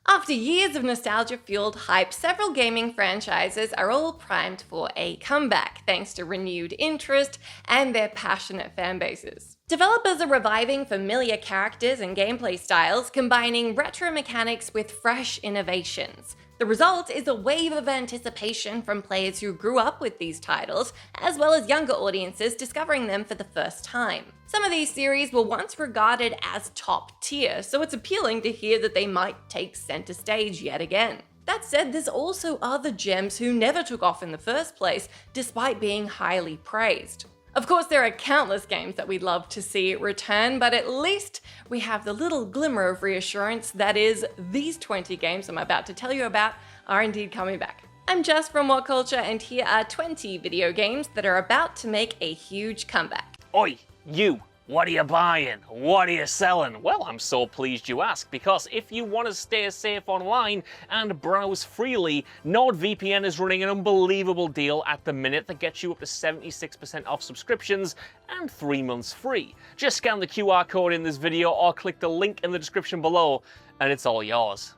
After years of nostalgia-fueled hype, several gaming franchises are all primed for a comeback, thanks to renewed interest and their passionate fanbases. Developers are reviving familiar characters and gameplay styles, combining retro mechanics with fresh innovations. The result is a wave of anticipation from players who grew up with these titles, as well as younger audiences discovering them for the first time. Some of these series were once regarded as top tier, so it's appealing to hear that they might take center stage yet again. That said, there's also other gems who never took off in the first place, despite being highly praised. Of course, there are countless games that we'd love to see return, but at least we have the little glimmer of reassurance that is, these 20 games I'm about to tell you about are indeed coming back. I'm Jess from What Culture, and here are 20 video games that are about to make a huge comeback. Oi, you! What are you buying? What are you selling? Well, I'm so pleased you asked, because if you want to stay safe online and browse freely, NordVPN is running an unbelievable deal at the minute that gets you up to 76% off subscriptions and 3 months free. Just scan the QR code in this video or click the link in the description below, and it's all yours.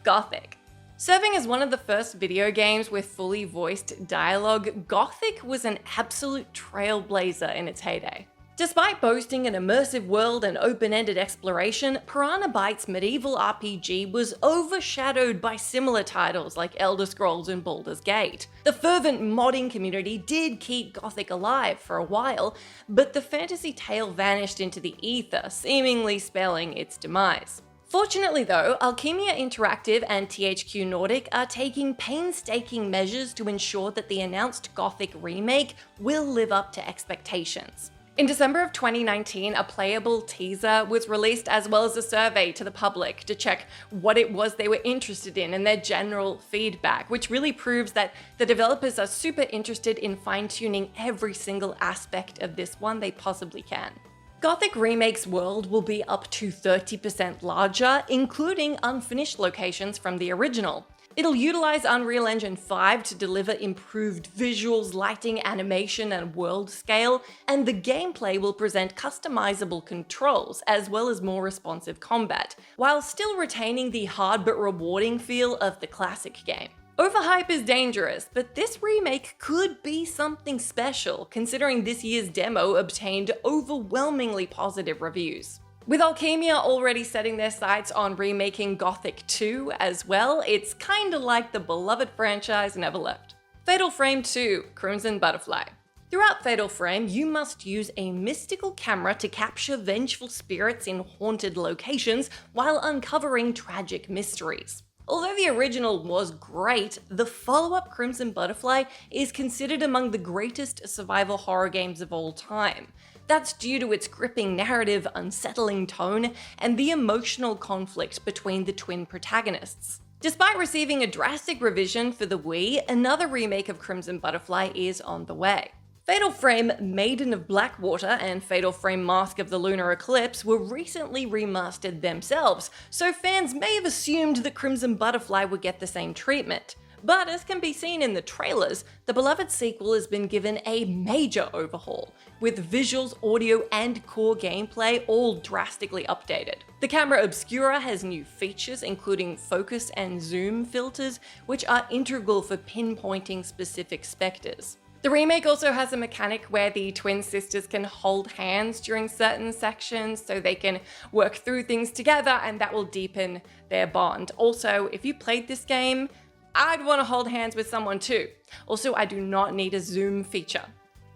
Gothic. Serving as one of the first video games with fully voiced dialogue, Gothic was an absolute trailblazer in its heyday. Despite boasting an immersive world and open-ended exploration, Piranha Bytes' medieval RPG was overshadowed by similar titles like Elder Scrolls and Baldur's Gate. The fervent modding community did keep Gothic alive for a while, but the fantasy tale vanished into the ether, seemingly spelling its demise. Fortunately though, Alchemia Interactive and THQ Nordic are taking painstaking measures to ensure that the announced Gothic remake will live up to expectations. In December of 2019, a playable teaser was released as well as a survey to the public to check what it was they were interested in and their general feedback, which really proves that the developers are super interested in fine-tuning every single aspect of this one they possibly can. Gothic Remake's world will be up to 30% larger, including unfinished locations from the original. It'll utilize Unreal Engine 5 to deliver improved visuals, lighting, animation, and world scale, and the gameplay will present customizable controls as well as more responsive combat, while still retaining the hard but rewarding feel of the classic game. Overhype is dangerous, but this remake could be something special, considering this year's demo obtained overwhelmingly positive reviews. With Alchemia already setting their sights on remaking Gothic 2 as well, it's kinda like the beloved franchise never left. Fatal Frame 2: Crimson Butterfly. Throughout Fatal Frame, you must use a mystical camera to capture vengeful spirits in haunted locations while uncovering tragic mysteries. Although the original was great, the follow-up Crimson Butterfly is considered among the greatest survival horror games of all time. That's due to its gripping narrative, unsettling tone, and the emotional conflict between the twin protagonists. Despite receiving a drastic revision for the Wii, another remake of Crimson Butterfly is on the way. Fatal Frame Maiden of Blackwater and Fatal Frame Mask of the Lunar Eclipse were recently remastered themselves, so fans may have assumed that Crimson Butterfly would get the same treatment. But as can be seen in the trailers, the beloved sequel has been given a major overhaul, with visuals, audio, and core gameplay all drastically updated. The camera obscura has new features, including focus and zoom filters, which are integral for pinpointing specific specters. The remake also has a mechanic where the twin sisters can hold hands during certain sections so they can work through things together, and that will deepen their bond. Also, if you played this game, I'd want to hold hands with someone too. Also, I do not need a zoom feature.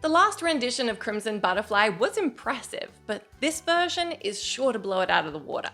The last rendition of Crimson Butterfly was impressive, but this version is sure to blow it out of the water.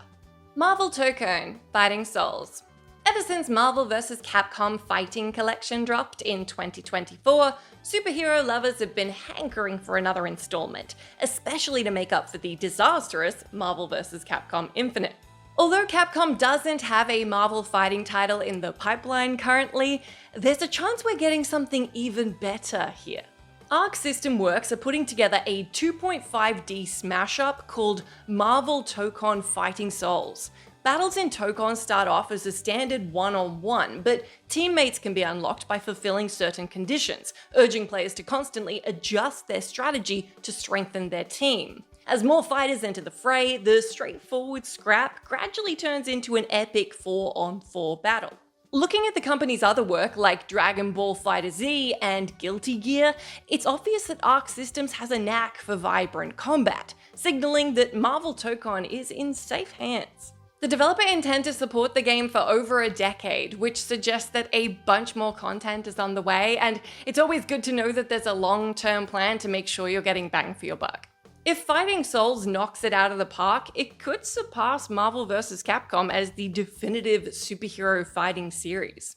Marvel Tokone: Fighting Souls. Ever since Marvel vs. Capcom Fighting Collection dropped in 2024, superhero lovers have been hankering for another installment, especially to make up for the disastrous Marvel vs. Capcom Infinite. Although Capcom doesn't have a Marvel fighting title in the pipeline currently, there's a chance we're getting something even better here. Arc System Works are putting together a 2.5D smash-up called Marvel Tokone Fighting Souls. Battles in Tokon start off as a standard one-on-one, but teammates can be unlocked by fulfilling certain conditions, urging players to constantly adjust their strategy to strengthen their team. As more fighters enter the fray, the straightforward scrap gradually turns into an epic 4-on-4 battle. Looking at the company's other work, like Dragon Ball FighterZ and Guilty Gear, it's obvious that Arc Systems has a knack for vibrant combat, signaling that Marvel Tokon is in safe hands. The developer intends to support the game for over a decade, which suggests that a bunch more content is on the way, and it's always good to know that there's a long-term plan to make sure you're getting bang for your buck. If Fighting Souls knocks it out of the park, it could surpass Marvel vs. Capcom as the definitive superhero fighting series.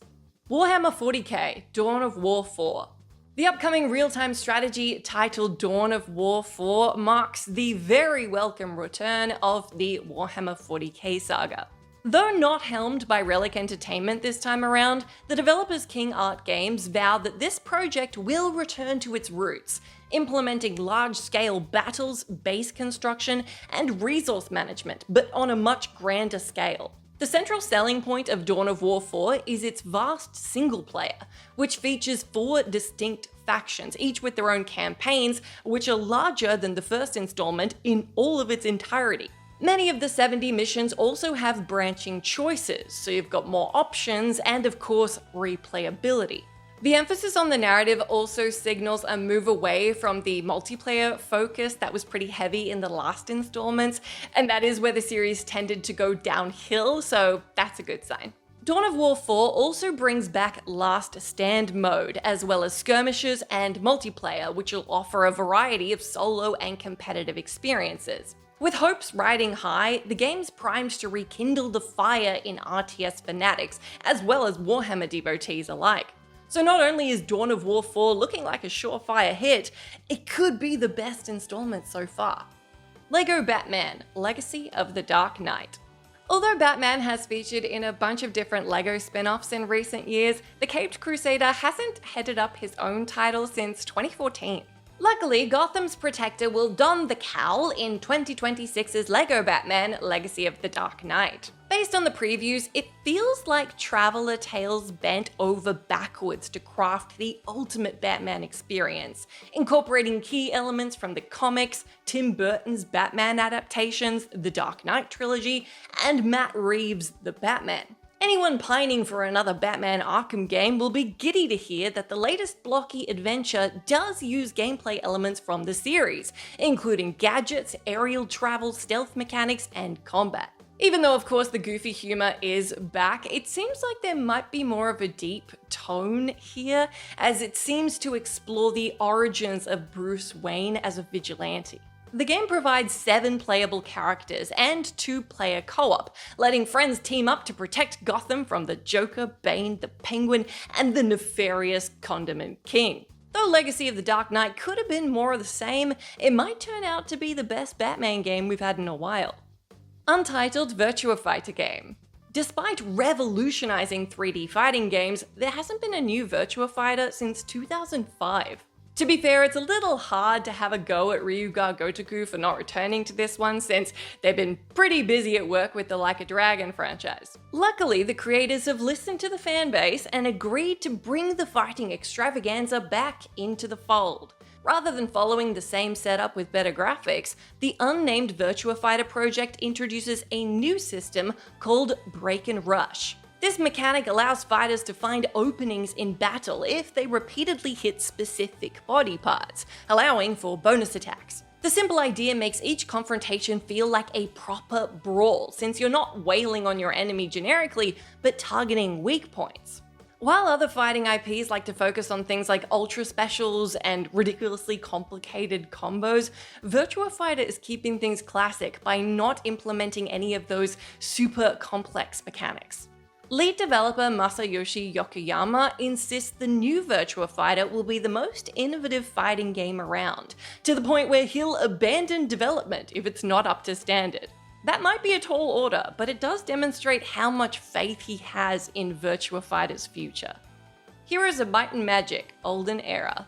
Warhammer 40k, Dawn of War 4. The upcoming real-time strategy titled Dawn of War 4 marks the very welcome return of the Warhammer 40k saga. Though not helmed by Relic Entertainment this time around, the developers King Art Games vowed that this project will return to its roots, implementing large-scale battles, base construction, and resource management, but on a much grander scale. The central selling point of Dawn of War 4 is its vast single player, which features 4 distinct factions, each with their own campaigns, which are larger than the first installment in all of its entirety. Many of the 70 missions also have branching choices, so you've got more options and of course replayability. The emphasis on the narrative also signals a move away from the multiplayer focus that was pretty heavy in the last installments, and that is where the series tended to go downhill, so that's a good sign. Dawn of War 4 also brings back Last Stand mode, as well as skirmishes and multiplayer, which will offer a variety of solo and competitive experiences. With hopes riding high, the game's primed to rekindle the fire in RTS fanatics, as well as Warhammer devotees alike. So not only is Dawn of War 4 looking like a surefire hit, it could be the best installment so far. LEGO Batman: Legacy of the Dark Knight. Although Batman has featured in a bunch of different LEGO spin-offs in recent years, the Caped Crusader hasn't headed up his own title since 2014. Luckily, Gotham's protector will don the cowl in 2026's LEGO Batman: Legacy of the Dark Knight. Based on the previews, it feels like Traveler Tales bent over backwards to craft the ultimate Batman experience, incorporating key elements from the comics, Tim Burton's Batman adaptations, the Dark Knight trilogy, and Matt Reeves' The Batman. Anyone pining for another Batman Arkham game will be giddy to hear that the latest blocky adventure does use gameplay elements from the series, including gadgets, aerial travel, stealth mechanics, and combat. Even though of course the goofy humor is back, it seems like there might be more of a deep tone here, as it seems to explore the origins of Bruce Wayne as a vigilante. The game provides 7 playable characters and 2-player co-op, letting friends team up to protect Gotham from the Joker, Bane, the Penguin, and the nefarious Condiment King. Though Legacy of the Dark Knight could have been more of the same, it might turn out to be the best Batman game we've had in a while. Untitled Virtua Fighter game. Despite revolutionizing 3D fighting games, there hasn't been a new Virtua Fighter since 2005. To be fair, it's a little hard to have a go at Ryuga Gotoku for not returning to this one, since they've been pretty busy at work with the Like a Dragon franchise. Luckily, the creators have listened to the fanbase and agreed to bring the fighting extravaganza back into the fold. Rather than following the same setup with better graphics, the unnamed Virtua Fighter project introduces a new system called Break and Rush. This mechanic allows fighters to find openings in battle if they repeatedly hit specific body parts, allowing for bonus attacks. The simple idea makes each confrontation feel like a proper brawl, since you're not wailing on your enemy generically, but targeting weak points. While other fighting IPs like to focus on things like ultra specials and ridiculously complicated combos, Virtua Fighter is keeping things classic by not implementing any of those super complex mechanics. Lead developer Masayoshi Yokoyama insists the new Virtua Fighter will be the most innovative fighting game around, to the point where he'll abandon development if it's not up to standard. That might be a tall order, but it does demonstrate how much faith he has in Virtua Fighter's future. Heroes of Might and Magic, Olden Era.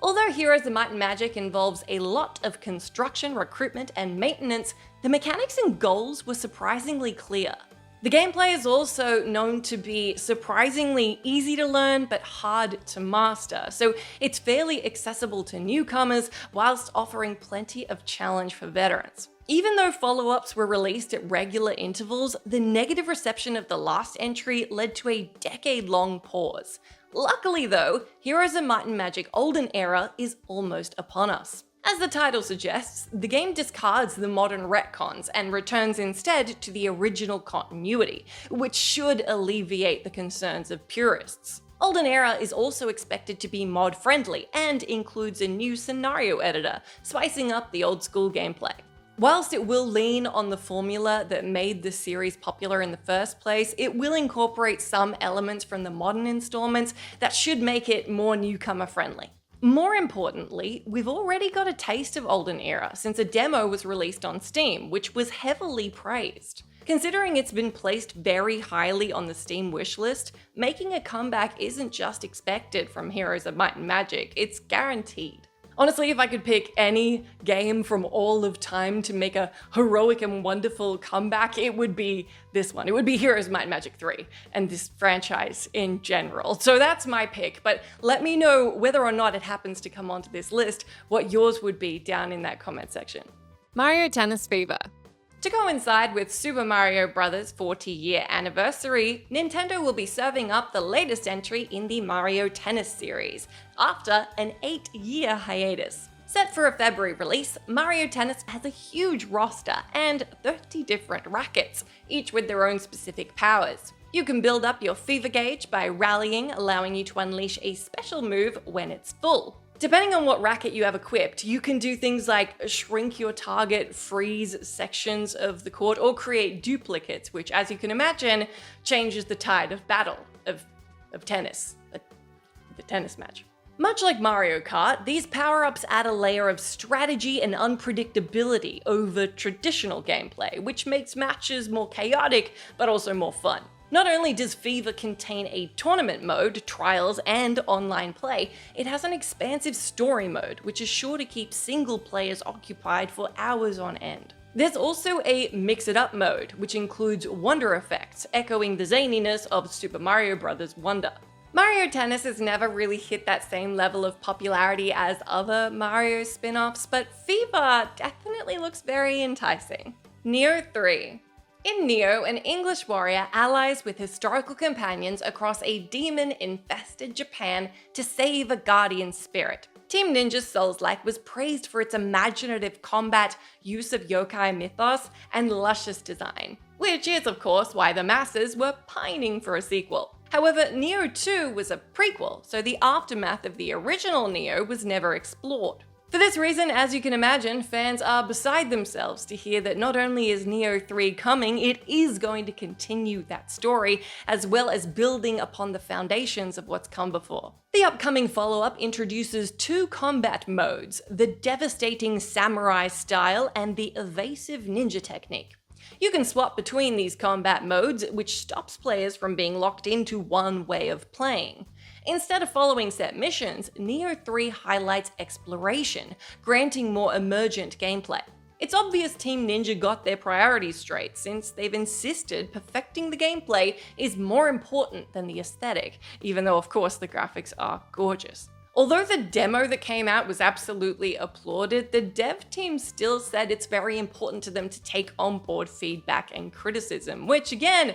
Although Heroes of Might and Magic involves a lot of construction, recruitment, and maintenance, the mechanics and goals were surprisingly clear. The gameplay is also known to be surprisingly easy to learn but hard to master, so it's fairly accessible to newcomers whilst offering plenty of challenge for veterans. Even though follow-ups were released at regular intervals, the negative reception of the last entry led to a decade-long pause. Luckily though, Heroes of Might and Magic Olden Era is almost upon us. As the title suggests, the game discards the modern retcons and returns instead to the original continuity, which should alleviate the concerns of purists. Olden Era is also expected to be mod-friendly and includes a new scenario editor, spicing up the old-school gameplay. Whilst it will lean on the formula that made the series popular in the first place, it will incorporate some elements from the modern installments that should make it more newcomer-friendly. More importantly, we've already got a taste of Olden Era since a demo was released on Steam, which was heavily praised. Considering it's been placed very highly on the Steam wishlist, making a comeback isn't just expected from Heroes of Might and Magic, it's guaranteed. Honestly, if I could pick any game from all of time to make a heroic and wonderful comeback, it would be this one. It would be Heroes of Might and Magic 3, and this franchise in general. So that's my pick, but let me know whether or not it happens to come onto this list, what yours would be down in that comment section. Mario Tennis Fever. To coincide with Super Mario Bros.' 40-year anniversary, Nintendo will be serving up the latest entry in the Mario Tennis series, after an 8-year hiatus. Set for a February release, Mario Tennis has a huge roster and 30 different rackets, each with their own specific powers. You can build up your fever gauge by rallying, allowing you to unleash a special move when it's full. Depending on what racket you have equipped, you can do things like shrink your target, freeze sections of the court, or create duplicates, which, as you can imagine, changes the tide of battle, of tennis, the tennis match. Much like Mario Kart, these power-ups add a layer of strategy and unpredictability over traditional gameplay, which makes matches more chaotic, but also more fun. Not only does Fever contain a tournament mode, trials, and online play, it has an expansive story mode, which is sure to keep single players occupied for hours on end. There's also a mix-it-up mode, which includes wonder effects, echoing the zaniness of Super Mario Bros. Wonder. Mario Tennis has never really hit that same level of popularity as other Mario spin-offs, but Fever definitely looks very enticing. Nioh 3. In Nioh, an English warrior allies with historical companions across a demon-infested Japan to save a guardian spirit. Team Ninja's Souls-like was praised for its imaginative combat, use of yokai mythos, and luscious design, which is of course why the masses were pining for a sequel. However, Nioh 2 was a prequel, so the aftermath of the original Nioh was never explored. For this reason, as you can imagine, fans are beside themselves to hear that not only is Nioh 3 coming, it is going to continue that story, as well as building upon the foundations of what's come before. The upcoming follow-up introduces 2 combat modes, the devastating samurai style and the evasive ninja technique. You can swap between these combat modes, which stops players from being locked into one way of playing. Instead of following set missions, Nioh 3 highlights exploration, granting more emergent gameplay. It's obvious Team Ninja got their priorities straight, since they've insisted perfecting the gameplay is more important than the aesthetic, even though of course the graphics are gorgeous. Although the demo that came out was absolutely applauded, the dev team still said it's very important to them to take on board feedback and criticism, which again,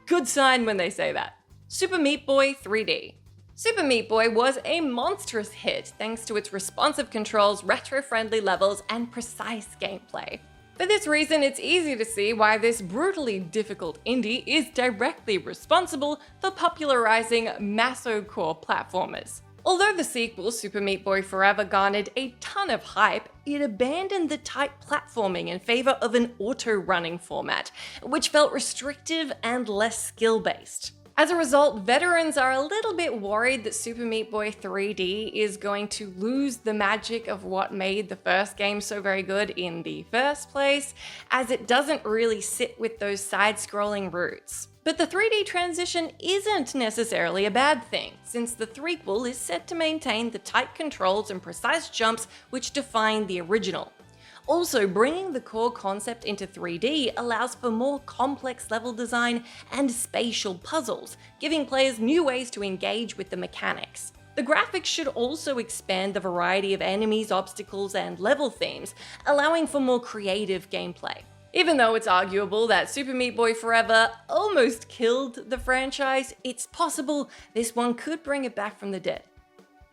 good sign when they say that. Super Meat Boy 3D. Super Meat Boy was a monstrous hit thanks to its responsive controls, retro-friendly levels, and precise gameplay. For this reason, it's easy to see why this brutally difficult indie is directly responsible for popularizing maso-core platformers. Although the sequel, Super Meat Boy Forever, garnered a ton of hype, it abandoned the tight platforming in favor of an auto-running format, which felt restrictive and less skill-based. As a result, veterans are a little bit worried that Super Meat Boy 3D is going to lose the magic of what made the first game so very good in the first place, as it doesn't really sit with those side-scrolling roots. But the 3D transition isn't necessarily a bad thing, since the threequel is set to maintain the tight controls and precise jumps which define the original. Also, bringing the core concept into 3D allows for more complex level design and spatial puzzles, giving players new ways to engage with the mechanics. The graphics should also expand the variety of enemies, obstacles, and level themes, allowing for more creative gameplay. Even though it's arguable that Super Meat Boy Forever almost killed the franchise, it's possible this one could bring it back from the dead.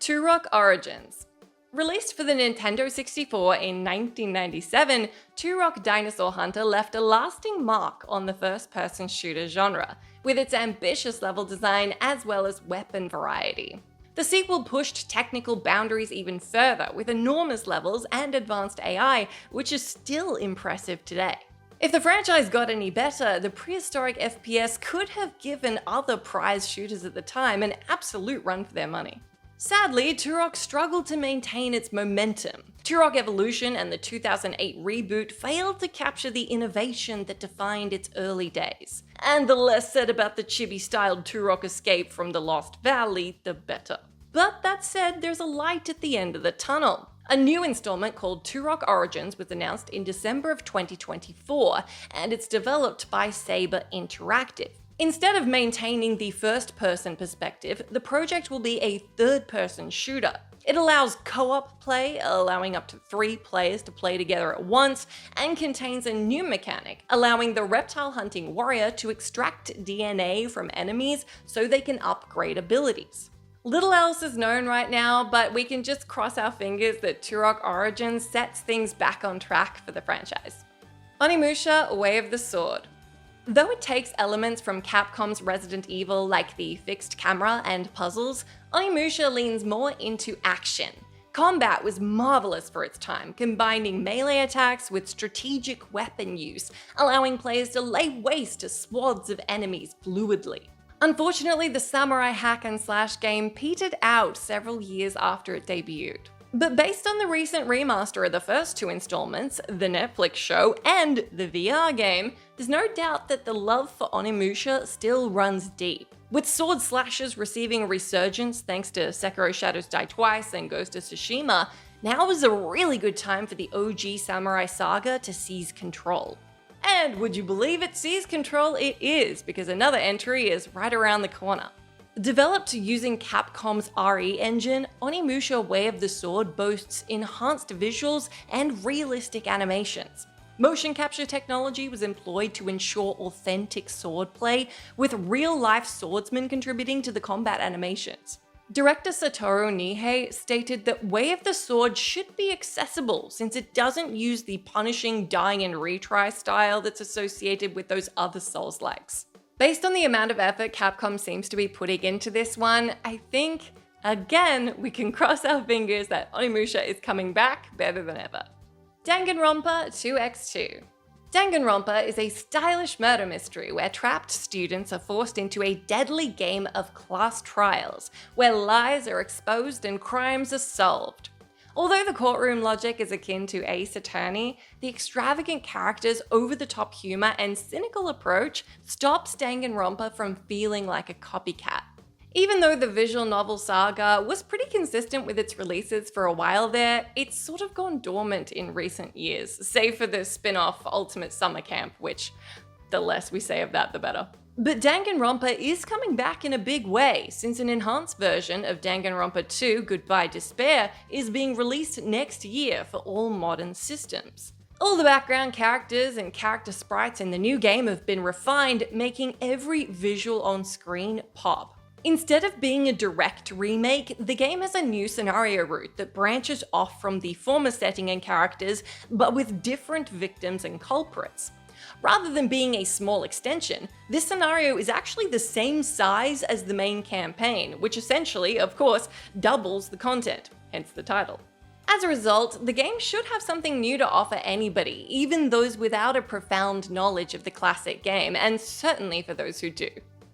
Turok Origins. Released for the Nintendo 64 in 1997, Turok Dinosaur Hunter left a lasting mark on the first-person shooter genre, with its ambitious level design as well as weapon variety. The sequel pushed technical boundaries even further, with enormous levels and advanced AI, which is still impressive today. If the franchise got any better, the prehistoric FPS could have given other prize shooters at the time an absolute run for their money. Sadly, Turok struggled to maintain its momentum. Turok Evolution and the 2008 reboot failed to capture the innovation that defined its early days. And the less said about the chibi-styled Turok escape from the Lost Valley, the better. But that said, there's a light at the end of the tunnel. A new installment called Turok Origins was announced in December of 2024, and it's developed by Saber Interactive. Instead of maintaining the first-person perspective, the project will be a third-person shooter. It allows co-op play, allowing up to 3 players to play together at once, and contains a new mechanic, allowing the reptile hunting warrior to extract DNA from enemies so they can upgrade abilities. Little else is known right now, but we can just cross our fingers that Turok Origins sets things back on track for the franchise. Onimusha: Way of the Sword. Though it takes elements from Capcom's Resident Evil like the fixed camera and puzzles, Onimusha leans more into action. Combat was marvelous for its time, combining melee attacks with strategic weapon use, allowing players to lay waste to swaths of enemies fluidly. Unfortunately, the samurai hack and slash game petered out several years after it debuted. But based on the recent remaster of the first 2 installments, the Netflix show, and the VR game, there's no doubt that the love for Onimusha still runs deep. With sword slashes receiving a resurgence thanks to Sekiro Shadows Die Twice and Ghost of Tsushima, now is a really good time for the OG Samurai Saga to seize control. And would you believe it, seize control it is, because another entry is right around the corner. Developed using Capcom's RE engine, Onimusha: Way of the Sword boasts enhanced visuals and realistic animations. Motion capture technology was employed to ensure authentic swordplay, with real-life swordsmen contributing to the combat animations. Director Satoru Nihei stated that Way of the Sword should be accessible since it doesn't use the punishing dying and retry style that's associated with those other Souls-likes. Based on the amount of effort Capcom seems to be putting into this one, I think, again, we can cross our fingers that Onimusha is coming back better than ever. Danganronpa 2x2. Danganronpa is a stylish murder mystery where trapped students are forced into a deadly game of class trials, where lies are exposed and crimes are solved. Although the courtroom logic is akin to Ace Attorney, the extravagant characters, over-the-top humor, and cynical approach stops Danganronpa from feeling like a copycat. Even though the visual novel saga was pretty consistent with its releases for a while there, it's sort of gone dormant in recent years, save for the spin-off Ultimate Summer Camp, which the less we say of that, the better. But Danganronpa is coming back in a big way, since an enhanced version of Danganronpa 2 Goodbye Despair is being released next year for all modern systems. All the background characters and character sprites in the new game have been refined, making every visual on screen pop. Instead of being a direct remake, the game has a new scenario route that branches off from the former setting and characters, but with different victims and culprits. Rather than being a small extension, this scenario is actually the same size as the main campaign, which essentially, of course, doubles the content, hence the title. As a result, the game should have something new to offer anybody, even those without a profound knowledge of the classic game, and certainly for those who do.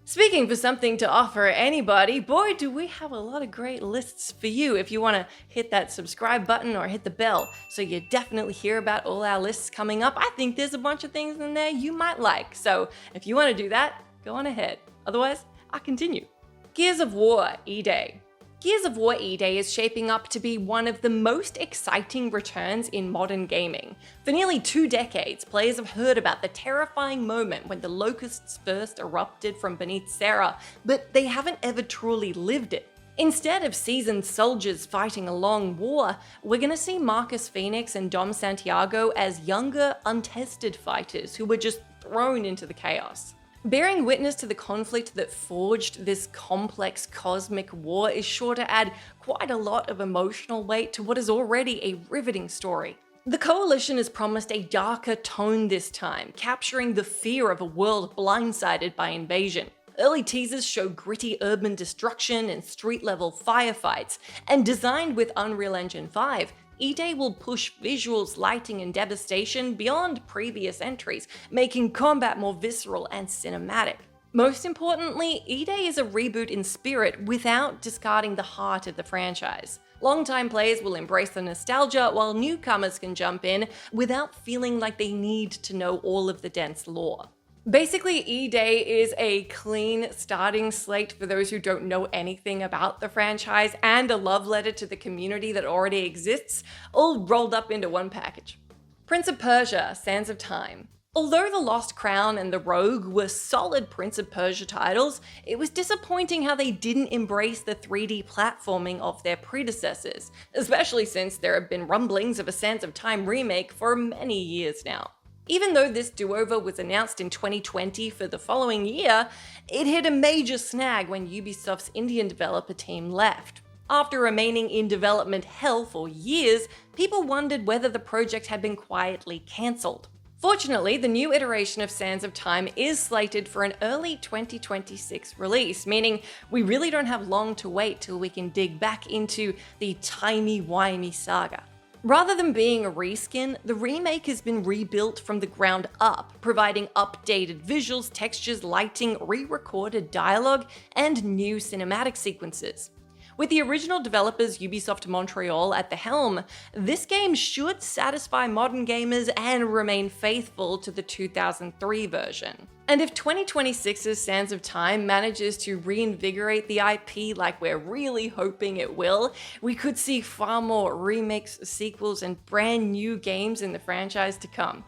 Speaking for something to offer anybody, boy do we have a lot of great lists for you if you want to hit that subscribe button or hit the bell so you definitely hear about all our lists coming up. I think there's a bunch of things in there you might like, so if you want to do that, go on ahead. Otherwise, I'll continue. Gears of War E-Day. Gears of War E-Day is shaping up to be one of the most exciting returns in modern gaming. For nearly 2 decades, players have heard about the terrifying moment when the locusts first erupted from beneath Serra, but they haven't ever truly lived it. Instead of seasoned soldiers fighting a long war, we're gonna see Marcus Phoenix and Dom Santiago as younger, untested fighters who were just thrown into the chaos. Bearing witness to the conflict that forged this complex cosmic war is sure to add quite a lot of emotional weight to what is already a riveting story. The Coalition has promised a darker tone this time, capturing the fear of a world blindsided by invasion. Early teasers show gritty urban destruction and street-level firefights, and designed with Unreal Engine 5, E-Day will push visuals, lighting, and devastation beyond previous entries, making combat more visceral and cinematic. Most importantly, E-Day is a reboot in spirit without discarding the heart of the franchise. Longtime players will embrace the nostalgia, while newcomers can jump in without feeling like they need to know all of the dense lore. Basically, E-Day is a clean starting slate for those who don't know anything about the franchise, and a love letter to the community that already exists, all rolled up into one package. Prince of Persia: Sands of Time. Although The Lost Crown and The Rogue were solid Prince of Persia titles, it was disappointing how they didn't embrace the 3D platforming of their predecessors, especially since there have been rumblings of a Sands of Time remake for many years now. Even though this do-over was announced in 2020 for the following year, it hit a major snag when Ubisoft's Indian developer team left. After remaining in development hell for years, people wondered whether the project had been quietly cancelled. Fortunately, the new iteration of Sands of Time is slated for an early 2026 release, meaning we really don't have long to wait till we can dig back into the timey-wimey saga. Rather than being a reskin, the remake has been rebuilt from the ground up, providing updated visuals, textures, lighting, re-recorded dialogue, and new cinematic sequences. With the original developers Ubisoft Montreal at the helm, this game should satisfy modern gamers and remain faithful to the 2003 version. And if 2026's Sands of Time manages to reinvigorate the IP like we're really hoping it will, we could see far more remakes, sequels, and brand new games in the franchise to come.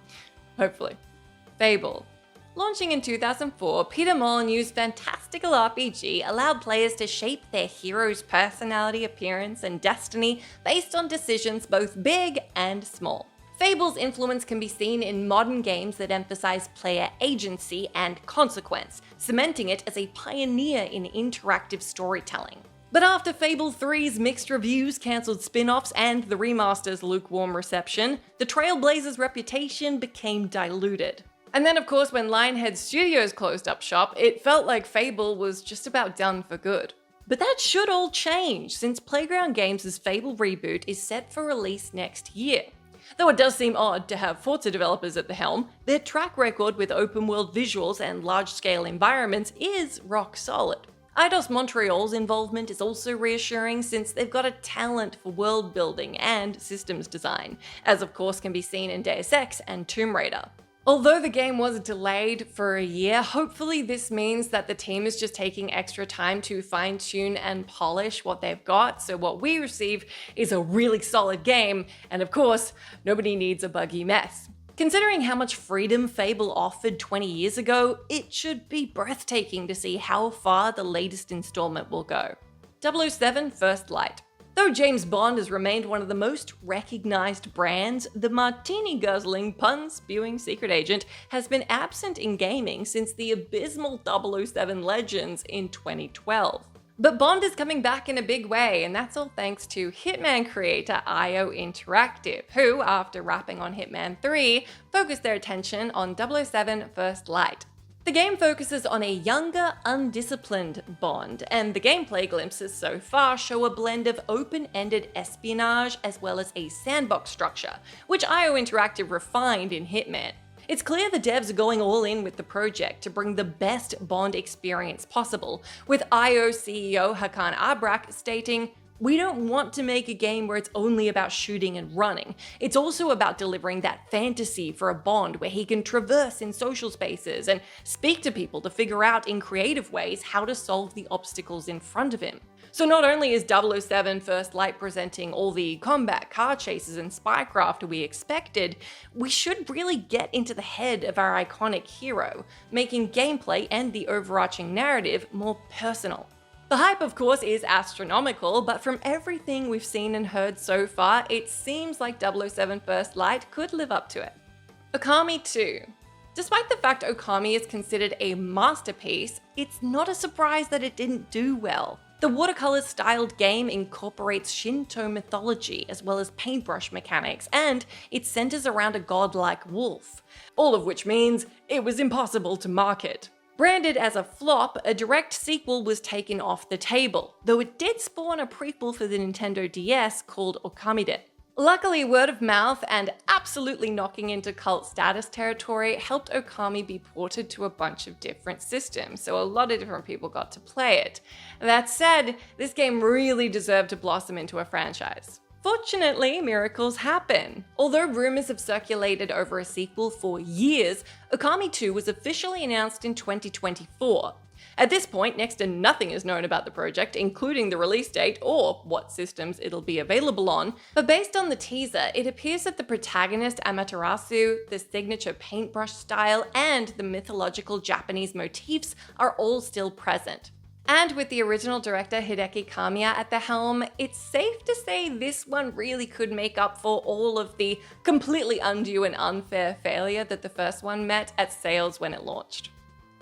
Hopefully. Fable. Launching in 2004, Peter Molyneux's fantastical RPG allowed players to shape their hero's personality, appearance, and destiny based on decisions both big and small. Fable's influence can be seen in modern games that emphasize player agency and consequence, cementing it as a pioneer in interactive storytelling. But after Fable 3's mixed reviews, cancelled spin-offs, and the remaster's lukewarm reception, the Trailblazers' reputation became diluted. And then of course when Lionhead Studios closed up shop, it felt like Fable was just about done for good. But that should all change, since Playground Games' Fable reboot is set for release next year. Though it does seem odd to have Forza developers at the helm, their track record with open-world visuals and large-scale environments is rock solid. Eidos Montreal's involvement is also reassuring, since they've got a talent for world building and systems design, as of course can be seen in Deus Ex and Tomb Raider. Although the game was delayed for a year, hopefully this means that the team is just taking extra time to fine-tune and polish what they've got, so what we receive is a really solid game, and of course, nobody needs a buggy mess. Considering how much freedom Fable offered 20 years ago, it should be breathtaking to see how far the latest installment will go. 007 First Light. Though James Bond has remained one of the most recognized brands, the martini-guzzling, pun-spewing secret agent has been absent in gaming since the abysmal 007 Legends in 2012. But Bond is coming back in a big way, and that's all thanks to Hitman creator IO Interactive, who, after wrapping on Hitman 3, focused their attention on 007 First Light. The game focuses on a younger, undisciplined Bond, and the gameplay glimpses so far show a blend of open-ended espionage as well as a sandbox structure, which IO Interactive refined in Hitman. It's clear the devs are going all in with the project to bring the best Bond experience possible, with IO CEO Hakan Abrak stating, "We don't want to make a game where it's only about shooting and running. It's also about delivering that fantasy for a Bond where he can traverse in social spaces and speak to people to figure out in creative ways how to solve the obstacles in front of him. So not only is 007 First Light presenting all the combat, car chases, and spycraft we expected, we should really get into the head of our iconic hero, making gameplay and the overarching narrative more personal. The hype, of course, is astronomical, but from everything we've seen and heard so far, it seems like 007 First Light could live up to it. Okami 2. Despite the fact Okami is considered a masterpiece, it's not a surprise that it didn't do well. The watercolor-styled game incorporates Shinto mythology as well as paintbrush mechanics, and it centers around a godlike wolf, all of which means it was impossible to market. Branded as a flop, a direct sequel was taken off the table, though it did spawn a prequel for the Nintendo DS called Okami. Luckily, word of mouth and absolutely knocking into cult status territory helped Okami be ported to a bunch of different systems, so a lot of different people got to play it. That said, this game really deserved to blossom into a franchise. Fortunately, miracles happen. Although rumors have circulated over a sequel for years, Okami 2 was officially announced in 2024. At this point, next to nothing is known about the project, including the release date or what systems it'll be available on, but based on the teaser, it appears that the protagonist Amaterasu, the signature paintbrush style, and the mythological Japanese motifs are all still present. And with the original director Hideki Kamiya at the helm, it's safe to say this one really could make up for all of the completely undue and unfair failure that the first one met at sales when it launched.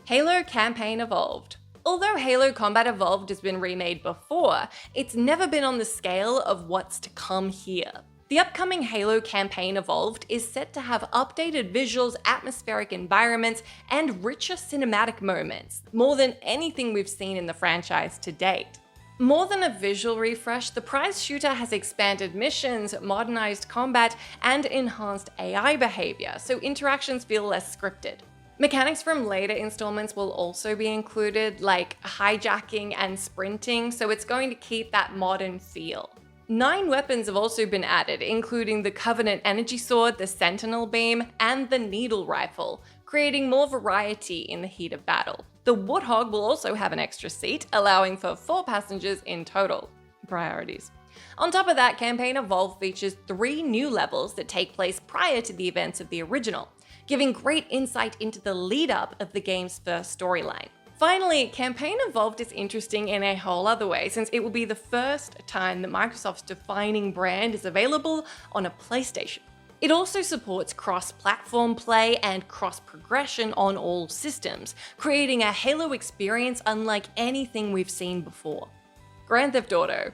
Halo Campaign Evolved. Although Halo Combat Evolved has been remade before, it's never been on the scale of what's to come here. The upcoming Halo Campaign Evolved is set to have updated visuals, atmospheric environments, and richer cinematic moments, more than anything we've seen in the franchise to date. More than a visual refresh, the prize shooter has expanded missions, modernized combat, and enhanced AI behavior, so interactions feel less scripted. Mechanics from later installments will also be included, like hijacking and sprinting, so it's going to keep that modern feel. 9 weapons have also been added, including the Covenant Energy Sword, the Sentinel Beam, and the Needle Rifle, creating more variety in the heat of battle. The Warthog will also have an extra seat, allowing for 4 passengers in total. Priorities. On top of that, Campaign Evolved features 3 new levels that take place prior to the events of the original, giving great insight into the lead-up of the game's first storyline. Finally, Campaign Evolved is interesting in a whole other way, since it will be the first time that Microsoft's defining brand is available on a PlayStation. It also supports cross-platform play and cross-progression on all systems, creating a Halo experience unlike anything we've seen before. Grand Theft Auto.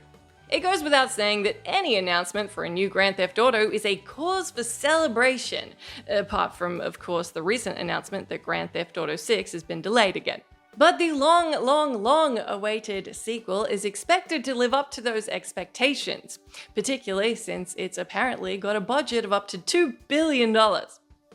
It goes without saying that any announcement for a new Grand Theft Auto is a cause for celebration, apart from, of course, the recent announcement that Grand Theft Auto 6 has been delayed again. But the long awaited sequel is expected to live up to those expectations, particularly since it's apparently got a budget of up to $2 billion.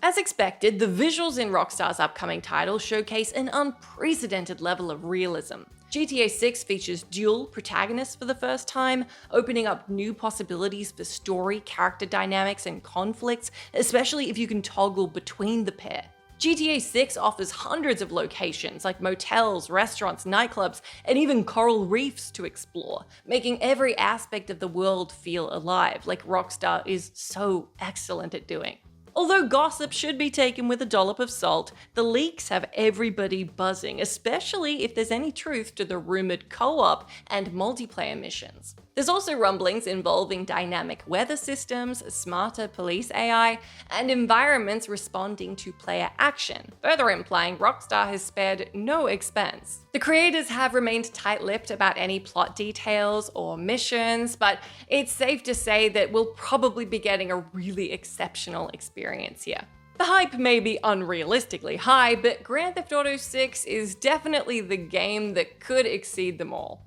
As expected, the visuals in Rockstar's upcoming title showcase an unprecedented level of realism. GTA 6 features dual protagonists for the first time, opening up new possibilities for story, character dynamics, and conflicts, especially if you can toggle between the pair. GTA 6 offers hundreds of locations like motels, restaurants, nightclubs, and even coral reefs to explore, making every aspect of the world feel alive, like Rockstar is so excellent at doing. Although gossip should be taken with a dollop of salt, the leaks have everybody buzzing, especially if there's any truth to the rumored co-op and multiplayer missions. There's also rumblings involving dynamic weather systems, smarter police AI, and environments responding to player action, further implying Rockstar has spared no expense. The creators have remained tight-lipped about any plot details or missions, but it's safe to say that we'll probably be getting a really exceptional experience here. The hype may be unrealistically high, but Grand Theft Auto 6 is definitely the game that could exceed them all.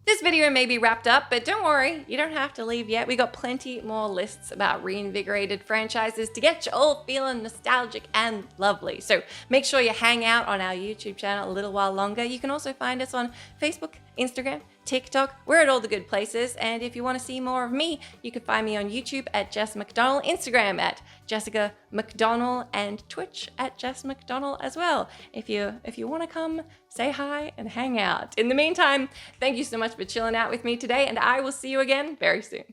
This video may be wrapped up, but don't worry, you don't have to leave yet. We got plenty more lists about reinvigorated franchises to get you all feeling nostalgic and lovely. So make sure you hang out on our YouTube channel a little while longer. You can also find us on Facebook, Instagram, TikTok. We're at all the good places. And if you want to see more of me, you can find me on YouTube at Jess McDonald, Instagram at Jessica McDonald, and Twitch at Jess McDonald as well. If you want to come say hi and hang out. In the meantime, thank you so much for chilling out with me today, and I will see you again very soon.